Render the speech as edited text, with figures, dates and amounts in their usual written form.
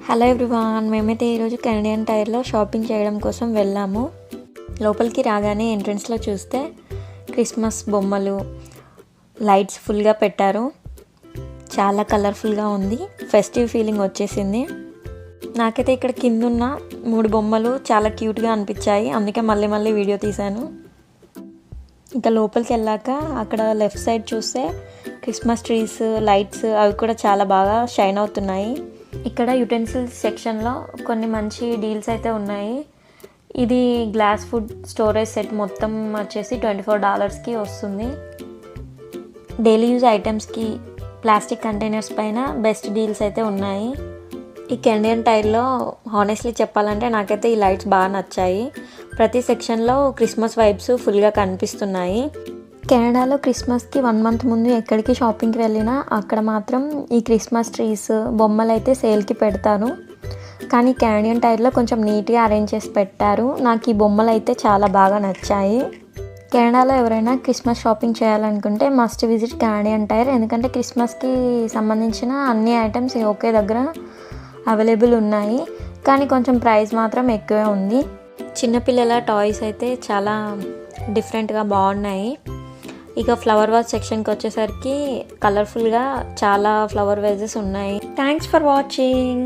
Hello everyone, మేమైతే ఈరోజు Canadian టైర్లో shopping చేయడం కోసం వెళ్ళాము. లోపలికి రాగానే ఎంట్రన్స్లో చూస్తే క్రిస్మస్ బొమ్మలు, లైట్స్ ఫుల్గా పెట్టారు. చాలా కలర్ఫుల్గా ఉంది, ఫెస్టివ్ ఫీలింగ్ వచ్చేసింది. నాకైతే ఇక్కడ కిందున్న 3 బొమ్మలు చాలా క్యూట్గా అనిపించాయి, అందుకే మళ్ళీ వీడియో తీశాను. ఇంకా లోపలికి వెళ్ళాక అక్కడ లెఫ్ట్ సైడ్ చూస్తే క్రిస్మస్ ట్రీస్, లైట్స్ అవి కూడా చాలా బాగా షైన్ అవుతున్నాయి. ఇక్కడ యుటెన్సిల్స్ సెక్షన్లో కొన్ని మంచి డీల్స్ అయితే ఉన్నాయి. ఇది గ్లాస్ ఫుడ్ స్టోరేజ్ సెట్ మొత్తం వచ్చేసి $24కి వస్తుంది. డైలీ యూజ్ ఐటమ్స్కి ప్లాస్టిక్ కంటైనర్స్ పైన బెస్ట్ డీల్స్ అయితే ఉన్నాయి. ఈ కెనడియన్ టైర్లో హానెస్ట్లీ చెప్పాలంటే నాకైతే ఈ లైట్స్ బాగా నచ్చాయి. ప్రతి సెక్షన్లో క్రిస్మస్ వైబ్స్ ఫుల్గా కనిపిస్తున్నాయి. కెనడాలో క్రిస్మస్కి 1 మంత్ ముందు ఎక్కడికి షాపింగ్కి వెళ్ళినా అక్కడ మాత్రం ఈ క్రిస్మస్ ట్రీస్, బొమ్మలు అయితే సేల్కి పెడతారు. కానీ కెనడియన్ టైర్లో కొంచెం నీట్గా అరేంజ్ చేసి పెట్టారు. నాకు ఈ బొమ్మలు అయితే చాలా బాగా నచ్చాయి. కెనడాలో ఎవరైనా క్రిస్మస్ షాపింగ్ చేయాలనుకుంటే మస్ట్ విజిట్ కెనడియన్ టైర్. ఎందుకంటే క్రిస్మస్కి సంబంధించిన అన్ని ఐటమ్స్ ఒకే దగ్గర అవైలబుల్ ఉన్నాయి. కానీ కొంచెం ప్రైస్ మాత్రం ఎక్కువే ఉంది. చిన్నపిల్లల టాయ్స్ అయితే చాలా డిఫరెంట్గా బాగున్నాయి. ఇక ఫ్లవర్ వాజ్ సెక్షన్కి వచ్చేసరికి కలర్ఫుల్గా చాలా ఫ్లవర్ వేజెస్ ఉన్నాయి. Thanks for watching.